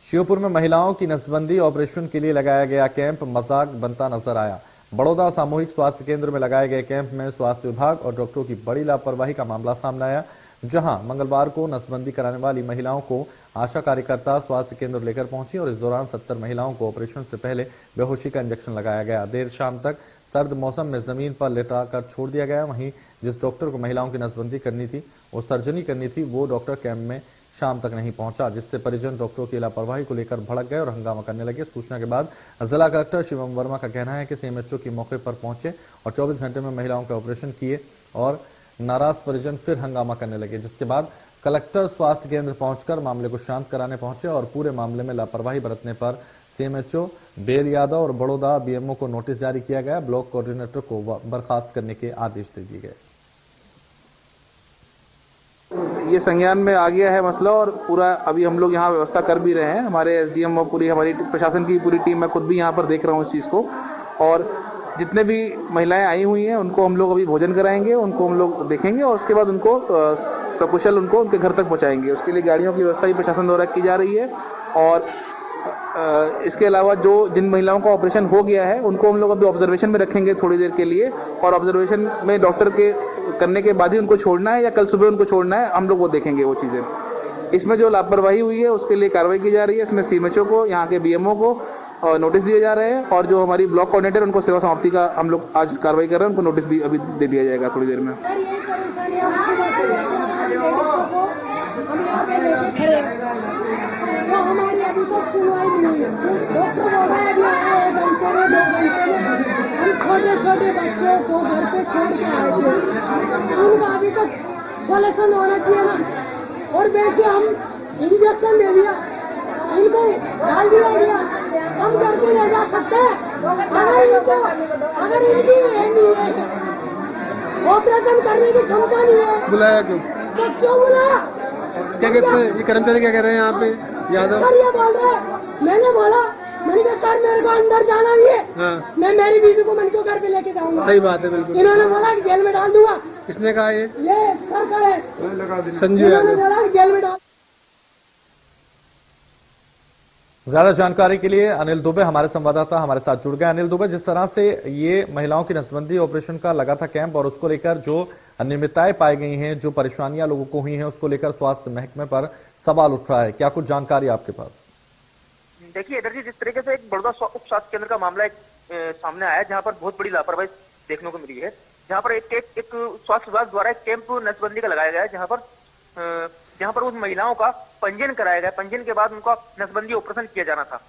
श्योपुर में महिलाओं की नसबंदी ऑपरेशन के लिए लगाया गया कैंप मजाक बनता नजर आया। बड़ौदा सामूहिक स्वास्थ्य केंद्र में लगाए गए कैंप में स्वास्थ्य विभाग और डॉक्टरों की बड़ी लापरवाही का मामला सामने आया, जहां मंगलवार को नसबंदी कराने वाली महिलाओं को आशा कार्यकर्ता स्वास्थ्य केंद्र लेकर पहुंची और इस दौरान 70 महिलाओं को ऑपरेशन से पहले बेहोशी का इंजेक्शन लगाया गया। देर शाम तक सर्द मौसम में जमीन पर लेटा कर छोड़ दिया गया। वहीं जिस डॉक्टर को महिलाओं की नसबंदी करनी थी और सर्जरी करनी थी, वो डॉक्टर कैंप में शाम तक नहीं पहुंचा, जिससे परिजन डॉक्टरों की लापरवाही को लेकर भड़क गए और हंगामा करने लगे। सूचना के बाद जिला कलेक्टर शिवम वर्मा का कहना है कि सीएमएचओ के मौके पर पहुंचे और 24 घंटे में महिलाओं के ऑपरेशन किए और नाराज परिजन फिर हंगामा करने लगे, जिसके बाद कलेक्टर स्वास्थ्य केंद्र पहुंचकर मामले को शांत कराने पहुंचे और पूरे मामले में लापरवाही बरतने पर सीएमएचओ बेल यादव और बड़ौदा बीएमओ को नोटिस जारी किया गया। ब्लॉक कोऑर्डिनेटर को बर्खास्त करने के आदेश दे दिए गए। ये संज्ञान में आ गया है मसला और पूरा अभी हम लोग यहाँ व्यवस्था कर भी रहे हैं। हमारे एसडीएम और पूरी हमारी प्रशासन की पूरी टीम, मैं खुद भी यहाँ पर देख रहा हूँ इस चीज़ को। और जितने भी महिलाएं आई हुई हैं उनको हम लोग अभी भोजन कराएंगे, उनको हम लोग देखेंगे और उसके बाद उनको सकुशल उनको उनके घर तक पहुँचाएंगे। उसके लिए गाड़ियों की व्यवस्था भी प्रशासन द्वारा की जा रही है। और इसके अलावा जिन महिलाओं का ऑपरेशन हो गया है उनको हम लोग अभी ऑब्जर्वेशन में रखेंगे थोड़ी देर के लिए, और ऑब्जर्वेशन में डॉक्टर के करने के बाद ही उनको छोड़ना है या कल सुबह उनको छोड़ना है, हम लोग वो देखेंगे वो चीज़ें। इसमें जो लापरवाही हुई है उसके लिए कार्रवाई की जा रही है। इसमें सीएमएचओ को, यहाँ के बीएमओ को नोटिस दिए जा रहे हैं और जो हमारी ब्लॉक कोऑर्डिनेटर उनको सेवा समाप्ति का हम लोग आज कार्रवाई कर रहे हैं, उनको नोटिस भी अभी दे दिया जाएगा थोड़ी देर में। हमारी अभी तक सुनवाई नहीं हुई। डॉक्टर बोल रहा है अभी 1 घंटे में 2 घंटे में हम छोटे छोटे बच्चों को घर पे छोड़ के आए थे, उनका अभी तक सोल्यूशन होना चाहिए ना। और वैसे हम इंजेक्शन दे दिया, उनको डाल दिया गया, हम घर पे ले जा सकते हैं। अगर इनकी ऑपरेशन करने की क्षमता नहीं है, बुलाया क्यों? तो क्यों बुलाया? क्या कहते हैं ये कर्मचारी, क्या कह रहे हैं यहाँ पे यादव? सर ये बोल रहे हैं, मैंने कहा सर मेरे को अंदर जाना नहीं है। हाँ। मैं मेरी बीवी को मन को घर पे लेके जाऊंगा। सही बात है, बिल्कुल। इन्होंने बोला कि जेल में डाल दूंगा। किसने कहा ये सरकार है, संजू इन्होंने यादव। बोला कि जेल में डाल। ज्यादा जानकारी के लिए अनिल दुबे हमारे संवाददाता हमारे साथ जुड़ गए। अनिल दुबे, जिस तरह से ये महिलाओं की नसबंदी ऑपरेशन का लगा था कैंप और उसको लेकर जो अनियमितताएं पाई गई हैं, जो परेशानियां लोगों को हुई हैं, उसको लेकर स्वास्थ्य महकमे पर सवाल उठ रहा है, क्या कुछ जानकारी आपके पास? देखिए इधर जी, जिस तरीके से एक बड़ौदा उप स्वास्थ्य केंद्र का मामला सामने आया, जहां पर बहुत बड़ी लापरवाही देखने को मिली है, जहां पर एक स्वास्थ्य विभाग द्वारा एक कैंप नसबंदी का लगाया गया है, जहां पर उन महिलाओं का पंजीयन कराया गया। पंजीयन के बाद उनका नसबंदी ऑपरेशन किया जाना था।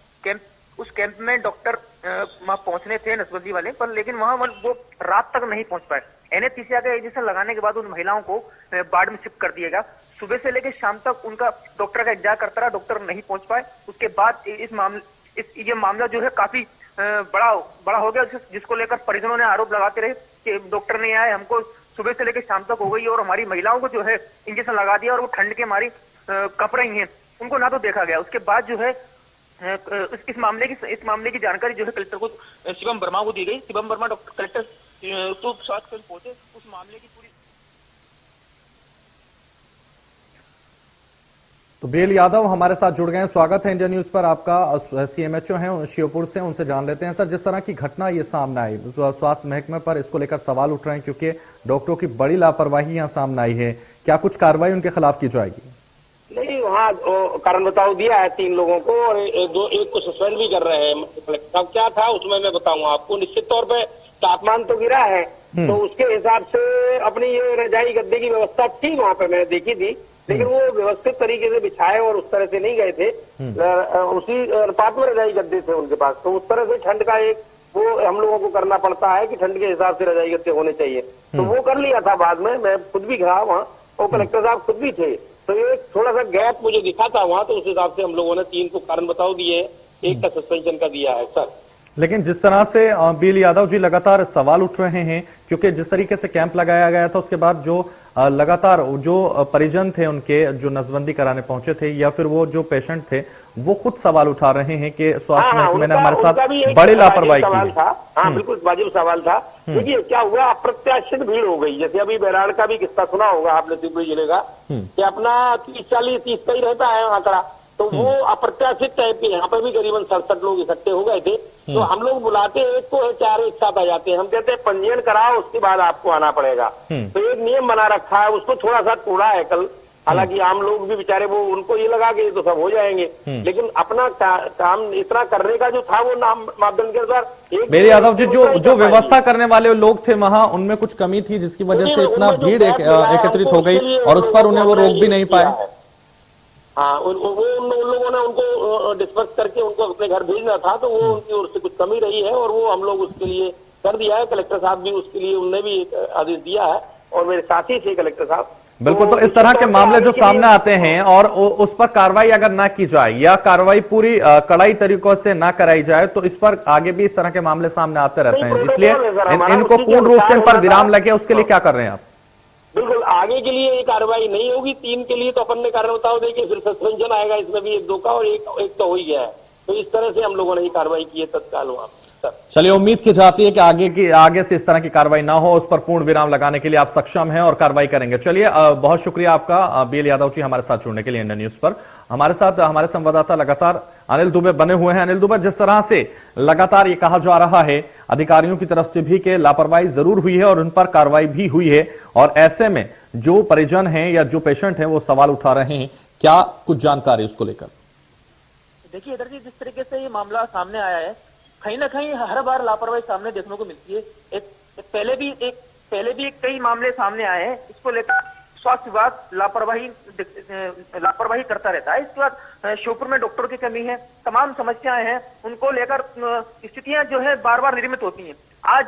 उस कैंप में डॉक्टर वहां पहुंचने थे नसबंदी वाले, पर लेकिन वहां वो रात तक नहीं पहुंच पाए। एनेस्थीसिया का इंजेक्शन लगाने के बाद उन महिलाओं को वार्ड में शिफ्ट कर दिया गया। सुबह से लेकर शाम तक उनका डॉक्टर का इंतजार करता रहा, डॉक्टर नहीं पहुंच पाए। उसके बाद ये मामला जो है काफी बड़ा हो गया, जिसको लेकर परिजनों ने आरोप लगाते रहे कि डॉक्टर नहीं आए, हमको सुबह से लेकर शाम तक हो गई और हमारी महिलाओं को जो है इंजेक्शन लगा दिया और वो ठंड के मारी कप रही हैं, उनको ना तो देखा गया। उसके बाद जो है इस मामले की जानकारी जो है कलेक्टर को, शिवम वर्मा को दी गई। शिवम वर्मा डॉक्टर कलेक्टर तो स्वास्थ्य केंद्र पहुंचे, उस मामले की पूरी। तो बेल यादव हमारे साथ जुड़ गए हैं, स्वागत है इंडिया न्यूज पर आपका। सीएमएचओ हैं श्योपुर से, उनसे जान लेते हैं। सर, जिस तरह की घटना ये सामने आई, तो स्वास्थ्य महकमे पर इसको लेकर सवाल उठ रहे हैं क्योंकि डॉक्टरों की बड़ी लापरवाही यहाँ सामने आई है, क्या कुछ कार्रवाई उनके खिलाफ की जाएगी? नहीं, वहाँ कारण बताओ दिया है 3 लोगों को और एक को सस्पेंड भी कर रहे हैं। क्या था उसमें मैं बताऊंगा आपको। निश्चित तौर पे तापमान तो गिरा है, तो उसके हिसाब से अपनी ये रजाई गद्दे की व्यवस्था थी, वहाँ पे मैंने देखी थी, लेकिन वो व्यवस्थित तरीके से बिछाए और उस तरह से नहीं गए थे। उसी अनुपात में रजाई गद्दे थे उनके पास, तो उस तरह से ठंड का एक वो हम लोगों को करना पड़ता है कि ठंड के हिसाब से रजाई गद्दे होने चाहिए, तो वो कर लिया था। बाद में मैं खुद भी गया वहाँ और कलेक्टर साहब खुद भी थे, तो ये थोड़ा सा गैप मुझे दिखा था वहाँ, तो उस हिसाब से हम लोगों ने 3 को कारण बताओ दिए, एक का सस्पेंशन का दिया है सर। लेकिन जिस तरह से बेल यादव जी लगातार सवाल उठ रहे हैं क्योंकि जिस तरीके से कैंप लगाया गया था उसके बाद जो लगातार जो परिजन थे उनके, जो नसबंदी कराने पहुंचे थे या फिर वो जो पेशेंट थे, वो खुद सवाल उठा रहे हैं कि स्वास्थ्य महकमे ने हमारे साथ बड़ी लापरवाही की। हाँ, बिल्कुल वाजिब सवाल था। देखिए क्या हुआ, अप्रत्याशित भीड़ हो गई। जैसे अभी बैराड़ का भी किस्सा सुना होगा आपने, शिवपुरी जिले का, कि अपना 30-40-30 का ही रहता है आंकड़ा, तो वो अप्रत्याशित टाइप के, यहाँ पर भी करीबन 67 लोग इकट्ठे हो गए थे। तो हम लोग बुलाते एक को है, 4 एक साथ आ जाते हैं। हम कहते हैं पंजीयन कराओ, उसके बाद आपको आना पड़ेगा। तो एक नियम बना रखा है, उसको थोड़ा सा तोड़ा है कल। हालांकि आम लोग भी बेचारे, वो उनको ये लगा कि ये तो सब हो जाएंगे, लेकिन अपना काम इतना करने का जो था वो नाम मापदंड के अनुसार। मेरे यादव जी, जो व्यवस्था करने वाले लोग थे वहां, उनमें कुछ कमी थी जिसकी वजह से इतना भीड़ एकत्रित हो गई और उस पर उन्हें वो रोक भी नहीं पाए। हाँ, उन लोगों ने उनको डिस्पर्स करके उनको अपने घर भेजना था, तो वो उनकी ओर से कुछ कमी रही है और वो हम लोग उसके लिए कर दिया है। कलेक्टर साहब भी उसके लिए, उनने भी एक आदेश दिया है और मेरे साथी थे कलेक्टर साहब। बिल्कुल। तो इस तरह के मामले जो सामने आते हैं और उस पर कार्रवाई अगर ना की जाए या कार्रवाई पूरी कड़ाई तरीकों से ना कराई जाए, तो इस पर आगे भी इस तरह के मामले सामने आते रहते हैं। इसलिए इनको पूर्ण रूप से इन पर विराम लगे, उसके लिए क्या कर रहे हैं आप? बिल्कुल, आगे के लिए ये कार्रवाई नहीं होगी। 3 के लिए तो अपन ने कारण बताओ देखिए, फिर सस्पेंशन आएगा इसमें भी 1-2 का, और एक तो हो ही गया है। तो इस तरह से हम लोगों ने ये कार्रवाई की है तत्काल वहां। चलिए, उम्मीद की जाती है कि आगे से इस तरह की कार्रवाई ना हो, उस पर पूर्ण विराम लगाने के लिए आप सक्षम हैं और कार्रवाई करेंगे। चलिए, बहुत शुक्रिया आपका बीएल यादव जी हमारे साथ जुड़ने के लिए इंडियन न्यूज पर। हमारे साथ हमारे संवाददाता लगातार अनिल दुबे बने हुए हैं। अनिल दुबे, जिस तरह से लगातार ये कहा जा रहा है अधिकारियों की तरफ से भी कि लापरवाही जरूर हुई है और उन पर कार्रवाई भी हुई है, और ऐसे में जो परिजन हैं या जो पेशेंट हैं वो सवाल उठा रहे हैं, क्या कुछ जानकारी उसको लेकर? देखिए इधर जी, जिस तरीके से ये मामला सामने आया है, कहीं ना कहीं हर बार लापरवाही सामने देखने को मिलती है। पहले भी कई मामले सामने आए हैं। इसको लेकर स्वास्थ्य विभाग लापरवाही करता रहता है। इसके बाद श्योपुर में डॉक्टर की कमी है, तमाम समस्याएं हैं, उनको लेकर स्थितियां जो है बार बार निर्मित होती हैं। आज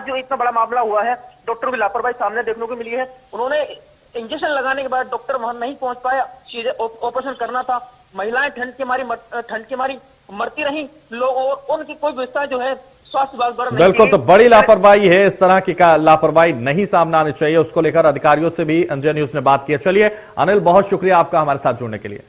जो इतना बड़ा मामला हुआ है, डॉक्टर की लापरवाही सामने देखने को मिली है। उन्होंने इंजेक्शन लगाने के बाद डॉक्टर वहां नहीं पहुंच पाया, सीधे ऑपरेशन करना था। महिलाएं ठंड के मारी मरती रही लोग, और उनकी कोई व्यवस्था जो है स्वास्थ्य विभाग द्वारा। बिल्कुल, तो बड़ी लापरवाही है। इस तरह की लापरवाही नहीं सामने आनी चाहिए, उसको लेकर अधिकारियों से भी इंडियन न्यूज ने बात की है। चलिए अनिल, बहुत शुक्रिया आपका हमारे साथ जुड़ने के लिए।